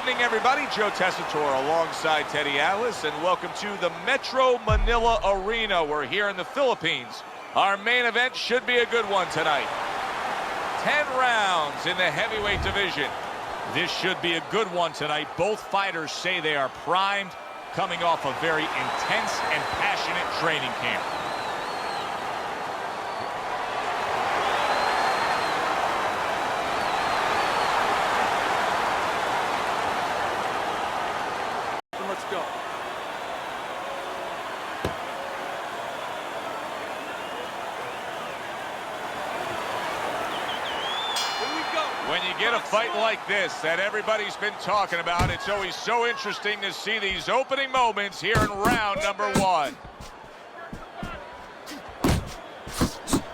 evening, everybody. Joe Tessitore alongside Teddy Atlas, and welcome to the Metro Manila Arena. We're here in the Philippines. Our main event should be a good one tonight. 10 rounds in the heavyweight division. This should be a good one tonight. Both fighters say they are primed, coming off a very intense and passionate training camp. Let's go. When you get a fight like this that everybody's been talking about, it's always so interesting to see these opening moments here in round number one.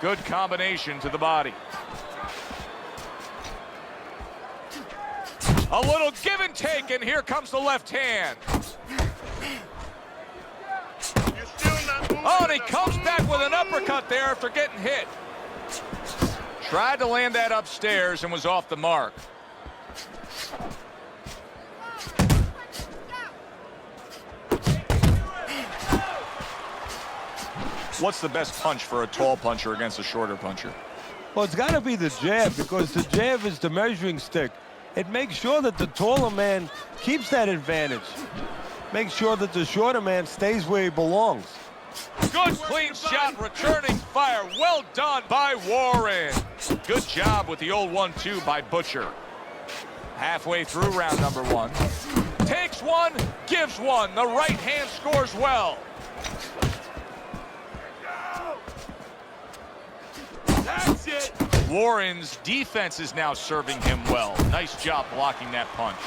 Good combination to the body. A little give and take, and here comes the left hand. Oh, and he comes back with an uppercut there after getting hit. Tried to land that upstairs and was off the mark. What's the best punch for a tall puncher against a shorter puncher? Well, it's got to be the jab, because the jab is the measuring stick. It makes sure that the taller man keeps that advantage. Makes sure that the shorter man stays where he belongs. Good clean shot, returning fire. Well done by Warren. Good job with the old 1-2 by Butcher. Halfway through round number one. Takes one, gives one. The right hand scores well. That's it. Warren's defense is now serving him well. Nice job blocking that punch.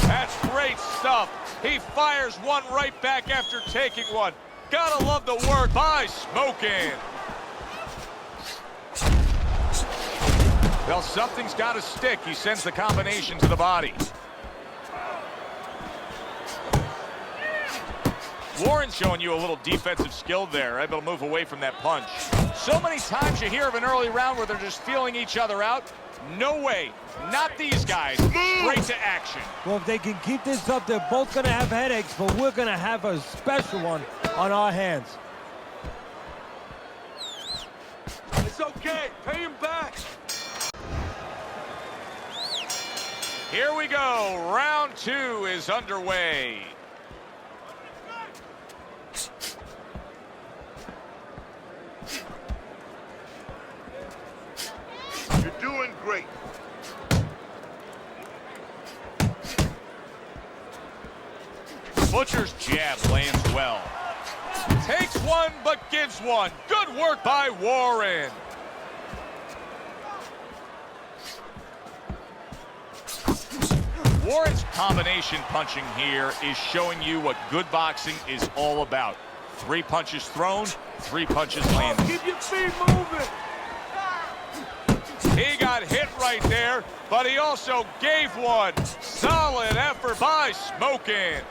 That's great stuff. He fires one right back after taking one. Gotta love the work by Smokin'. Well, something's got to stick. He sends the combination to the body. Warren's showing you a little defensive skill there, able to move away from that punch. So many times you hear of an early round where they're just feeling each other out. No way. Not these guys. Straight to action. Well, if they can keep this up, they're both going to have headaches, but we're going to have a special one on our hands. It's okay. Pay him back. Here we go. Round two is underway. You're doing great. Butcher's jab lands well. Takes one, but gives one. Good work by Warren. Warren's combination punching here is showing you what good boxing is all about. 3 punches thrown, 3 punches landed. Keep your feet moving. He got hit right there, but he also gave one. Solid effort by Smokin'.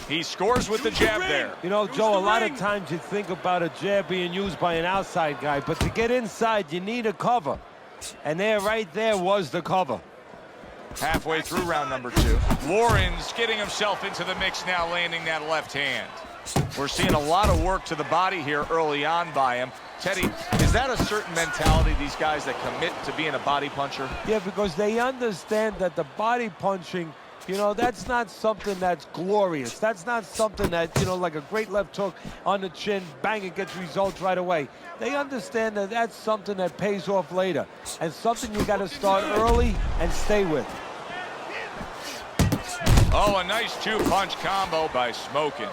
He scores with the jab there. You know, Joe, a lot of times you think about a jab being used by an outside guy, but to get inside, you need a cover. And there, right there, was the cover. Halfway through round number two. Warren's getting himself into the mix now, landing that left hand. We're seeing a lot of work to the body here early on by him. Teddy, is that a certain mentality, these guys that commit to being a body puncher? Yeah, because they understand that the body punching, you know, that's not something that's glorious. That's not something that, you know, like a great left hook on the chin, bang, it gets results right away. They understand that that's something that pays off later, and something you got to start early and stay with. Oh, a nice 2-punch combo by Smokin'.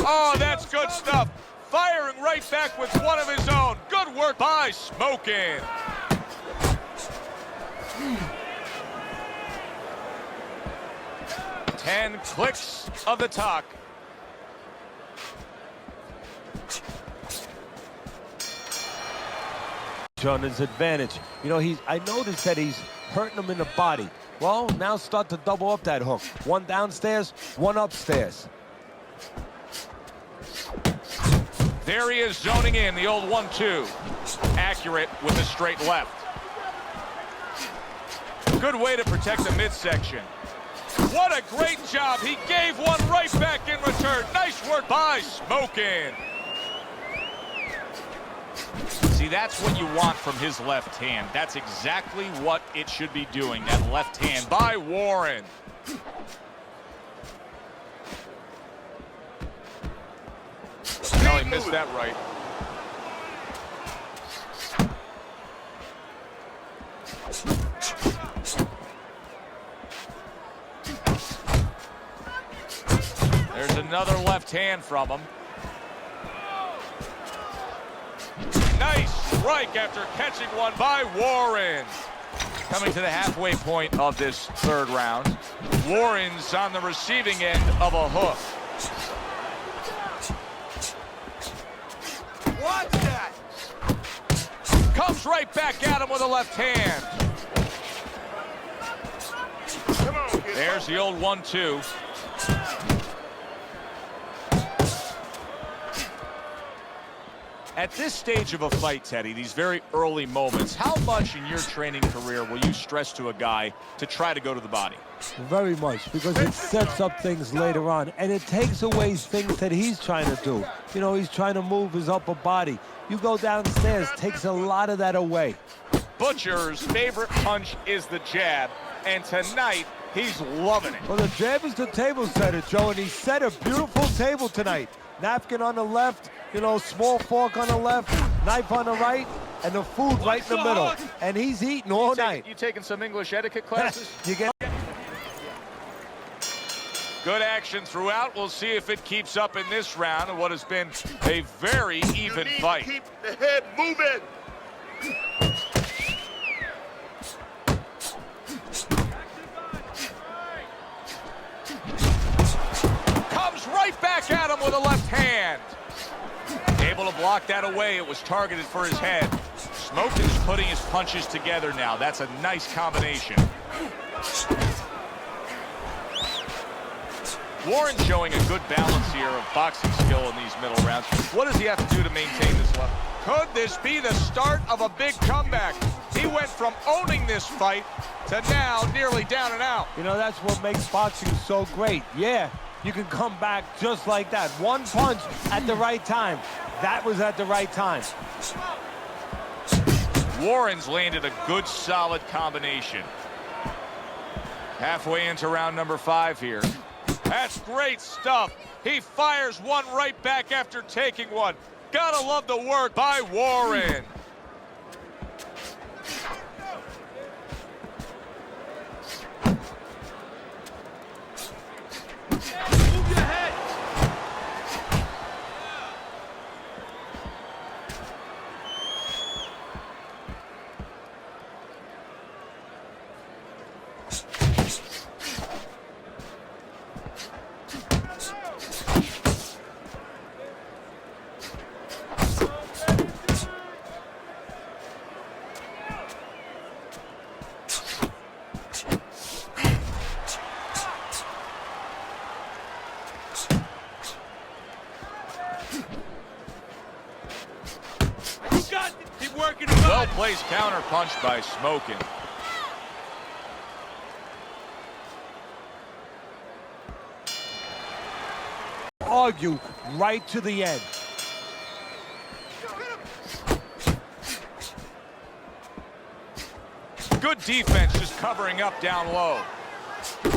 Oh, that's good stuff. Firing right back with one of his own. Good work by Smokin'. Ten clicks of the talk. On his advantage. You know, I noticed that he's hurting him in the body. Well, now start to double up that hook. One downstairs, one upstairs. There he is zoning in, the old 1-2. Accurate with a straight left. Good way to protect the midsection. What a great job. He gave one right back in return. Nice work by Smokin. See, that's what you want from his left hand. That's exactly what it should be doing, that left hand by Warren. No, he missed that right. There's another left hand from him. Nice strike after catching one by Warren. Coming to the halfway point of this third round. Warren's on the receiving end of a hook. Watch that! Comes right back at him with a left hand. Come on, kid. There's the old 1-2. At this stage of a fight, Teddy, these very early moments, how much in your training career will you stress to a guy to try to go to the body? Very much, because it sets up things later on, and it takes away things that he's trying to do. You know, he's trying to move his upper body. You go downstairs, takes a lot of that away. Butcher's favorite punch is the jab, and tonight he's loving it. Well, the jab is the table setter, Joe, and he set a beautiful table tonight. Napkin on the left, you know, small fork on the left, knife on the right, and the food right in the middle. And he's eating all night. You taking some English etiquette classes? You get Good action throughout. We'll see if it keeps up in this round of what has been a very even fight. Keep the head moving. Comes right back at him with a left hand. Able to block that away. It was targeted for his head. Smokin's putting his punches together now. That's a nice combination. Warren's showing a good balance here of boxing skill in these middle rounds. What does he have to do to maintain this level? Could this be the start of a big comeback? He went from owning this fight to now nearly down and out. You know, that's what makes boxing so great. Yeah, you can come back just like that. One punch at the right time. That was at the right time. Warren's landed a good, solid combination. Halfway into round number 5 here. That's great stuff. He fires one right back after taking one. Gotta love the work by Warren. Move your head. Keep working the body. Well-placed counter punch by Smokin. Argue right to the end. Good defense, just covering up down low.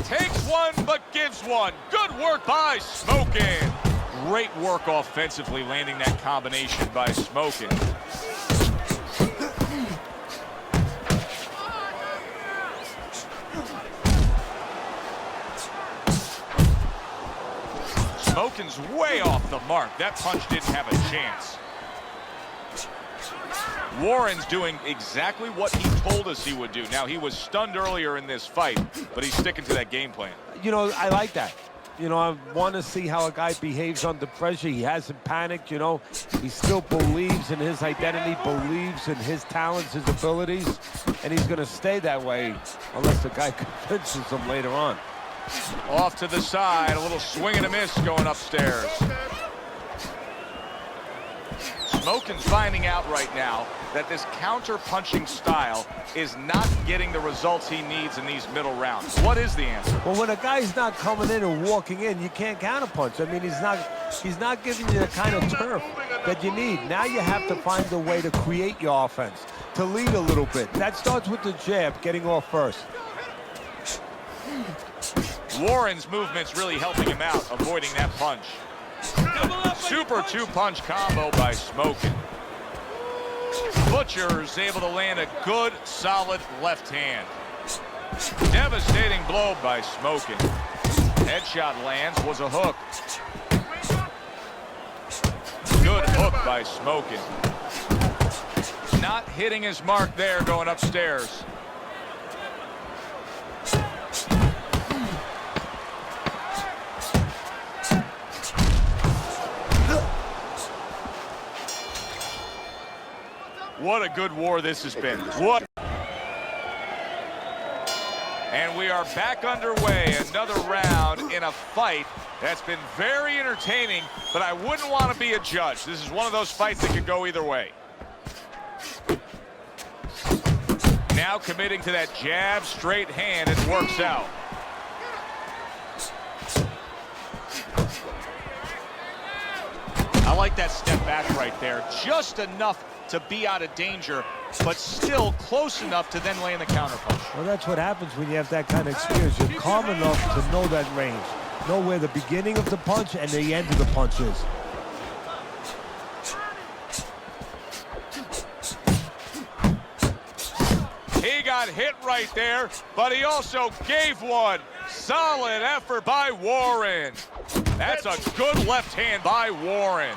Takes one, but gives one. Good work by Smokin. Great work offensively, landing that combination by Smokin. Smokin's way off the mark. That punch didn't have a chance. Warren's doing exactly what he told us he would do. Now, he was stunned earlier in this fight, but he's sticking to that game plan. You know, I like that. You know, I want to see how a guy behaves under pressure. He hasn't panicked, you know. He still believes in his identity, believes in his talents, his abilities, and he's going to stay that way unless the guy convinces him later on. Off to the side, a little swing and a miss going upstairs. Smokin's finding out right now that this counter-punching style is not getting the results he needs in these middle rounds. What is the answer? Well, when a guy's not coming in and walking in, you can't counterpunch. I mean, he's not giving you the kind of turf that you need. Now you have to find a way to create your offense, to lead a little bit. That starts with the jab, getting off first. Warren's movement's really helping him out, avoiding that punch. Super two-punch combo by Smokin. Butcher's able to land a good, solid left hand. Devastating blow by Smokin. Headshot lands, was a hook. Good hook by Smokin. Not hitting his mark there, going upstairs. What a good war this has been. What? And we are back underway. Another round in a fight that's been very entertaining, but I wouldn't want to be a judge. This is one of those fights that could go either way. Now committing to that jab, straight hand, it works out. I like that step back right there. Just enough to be out of danger, but still close enough to then land the counterpunch. Well, that's what happens when you have that kind of experience. You're calm enough to know that range, know where the beginning of the punch and the end of the punch is. He got hit right there, but he also gave one. Solid effort by Warren. That's a good left hand by Warren.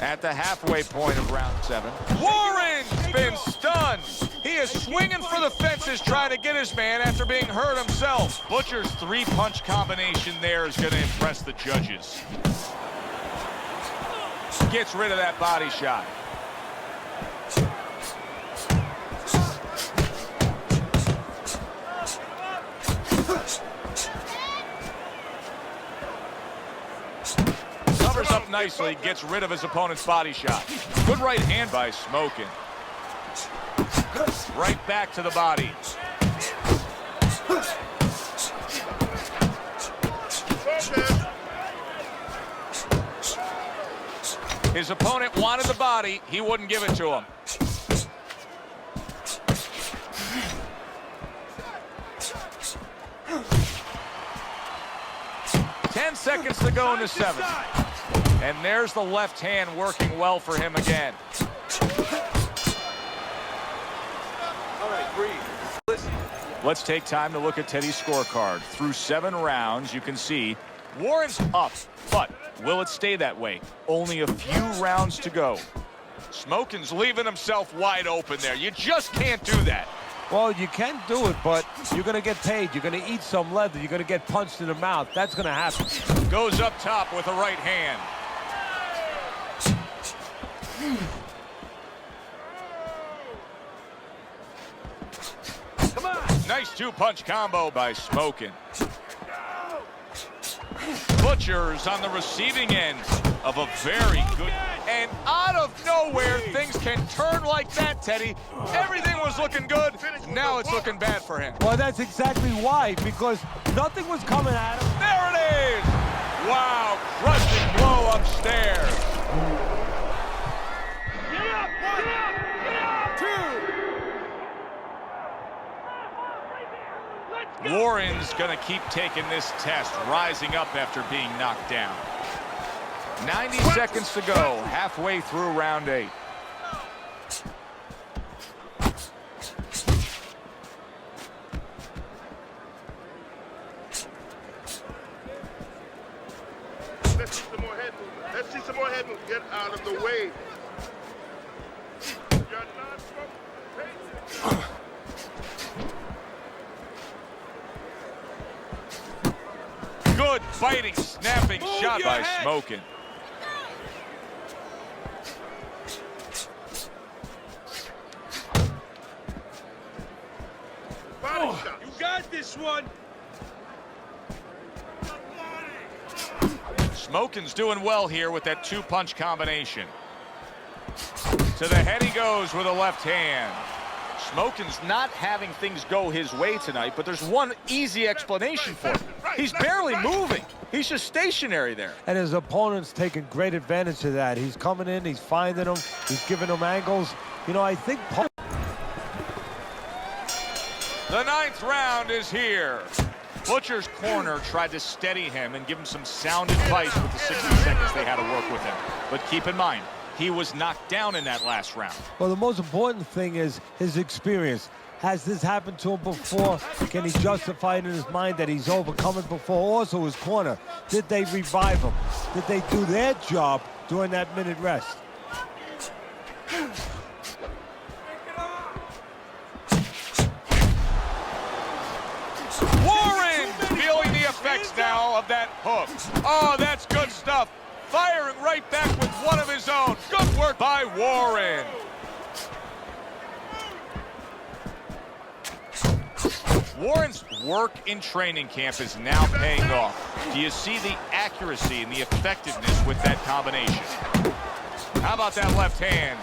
At the halfway point of round 7. Warren's been stunned. He is swinging for the fences, trying to get his man after being hurt himself. Butcher's three-punch combination there is going to impress the judges. Gets rid of that body shot. Covers up nicely, gets rid of his opponent's body shot. Good right hand by Smokin. Right back to the body. His opponent wanted the body, he wouldn't give it to him. Ten seconds to go in the 7th. And there's the left hand working well for him again. All right, breathe. Listen. Let's take time to look at Teddy's scorecard. Through 7 rounds, you can see Warren's up, but will it stay that way? Only a few rounds to go. Smokin's leaving himself wide open there. You just can't do that. Well, you can do it, but you're going to get paid. You're going to eat some leather. You're going to get punched in the mouth. That's going to happen. Goes up top with a right hand. Come on. Nice two-punch combo by Smokin. Butcher's on the receiving end of a very good... And out of nowhere, things can turn like that, Teddy. Everything was looking good. Now it's looking bad for him. Well, that's exactly why, because nothing was coming at him. There it is! Wow, crushing blow upstairs. Get up, get up, get up. 2. Let's go. Warren's gonna keep taking this test, rising up after being knocked down. 90 seconds to go, halfway through round 8. Let's see some more head movement. Let's see some more head movement. Get out of the way. You're not supposed to. Good fighting, snapping shot by Smokin. You got this one. Smokin's doing well here with that two-punch combination. To the head he goes with a left hand. Smokin's not having things go his way tonight, but there's one easy explanation for it. He's barely moving. He's just stationary there. And his opponent's taking great advantage of that. He's coming in, he's finding them, he's giving them angles. You know, I think... The 9th round is here. Butcher's corner tried to steady him and give him some sound advice with the 60 seconds they had to work with him. But keep in mind, he was knocked down in that last round. Well, the most important thing is his experience. Has this happened to him before? Can he justify it in his mind that he's overcome it before? Also, his corner, did they revive him? Did they do their job during that minute rest? Warren feeling the effects now of that hook. Oh, that's good stuff. Firing right back with one of his own. Good work by Warren. Warren's work in training camp is now paying off. Do you see the accuracy and the effectiveness with that combination? How about that left hand?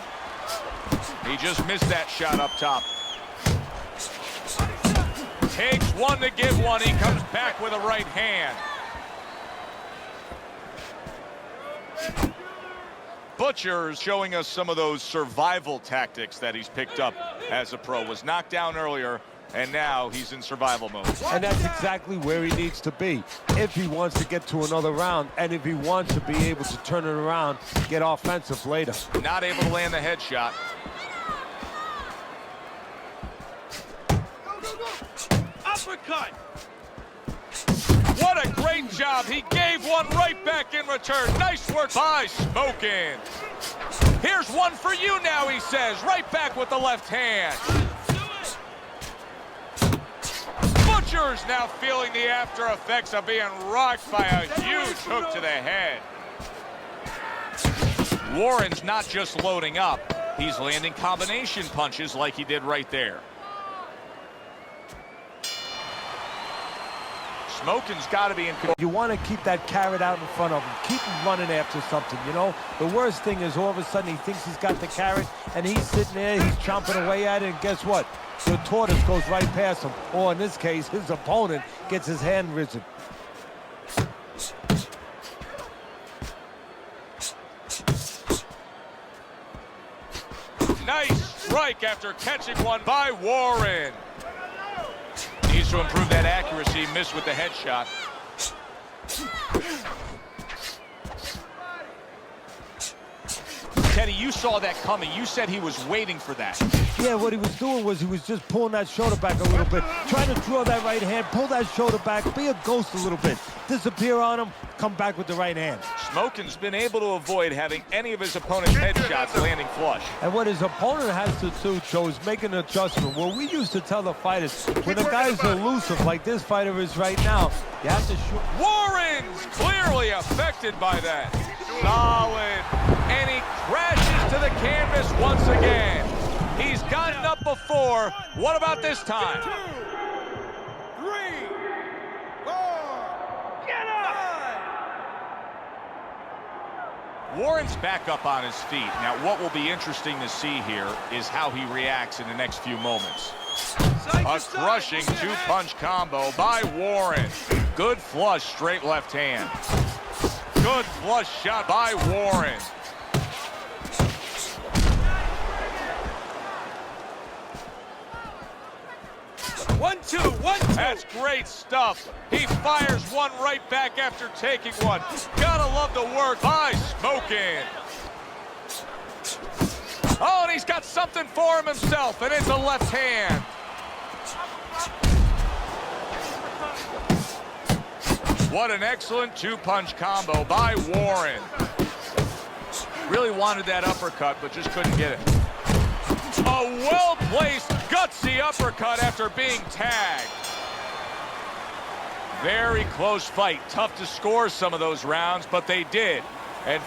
He just missed that shot up top. Takes one to give one. He comes back with a right hand. Butcher's showing us some of those survival tactics that he's picked up as a pro. Was knocked down earlier, and now he's in survival mode. And that's exactly where he needs to be if he wants to get to another round and if he wants to be able to turn it around, get offensive later. Not able to land the headshot. Uppercut! What a great job. He gave one right back in return. Nice work by Smokin. Here's one for you now, he says. Right back with the left hand. Butcher's now feeling the after effects of being rocked by a huge hook to the head. Warren's not just loading up. He's landing combination punches like he did right there. Smokin's got to be in control. You want to keep that carrot out in front of him. Keep him running after something, you know? The worst thing is all of a sudden he thinks he's got the carrot and he's sitting there, he's chomping away at it, and guess what? The tortoise goes right past him. Or in this case, his opponent gets his hand risen. Nice strike after catching one by Warren. Needs to improve that accuracy. Missed with the headshot. Teddy, you saw that coming. You said he was waiting for that. Yeah, what he was doing was he was just pulling that shoulder back a little bit, trying to draw that right hand, pull that shoulder back, be a ghost a little bit, disappear on him, come back with the right hand. Smokin's been able to avoid having any of his opponent's headshots landing flush. And what his opponent has to do, Joe, is make an adjustment. Well, we used to tell the fighters, when the guy's elusive like this fighter is right now, you have to shoot. Warren's clearly affected by that. Solid. And he crashes to the canvas once again. He's gotten up before. What about this time? 2, 3, 4, get up! Warren's back up on his feet. Now, what will be interesting to see here is how he reacts in the next few moments. A crushing two-punch combo by Warren. Good flush, straight left hand. Good flush shot by Warren. One, two, 1, 2. That's great stuff. He fires one right back after taking one. Gotta love the work by Smokin. Oh, and he's got something for him himself, and it's a left hand. What an excellent two-punch combo by Warren. Really wanted that uppercut, but just couldn't get it. A well-placed, gutsy uppercut after being tagged. Very close fight. Tough to score some of those rounds, but they did. And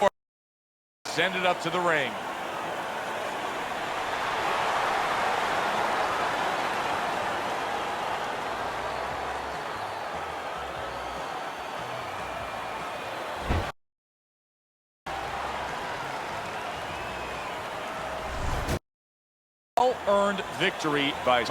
send it up to the ring. Well-earned victory by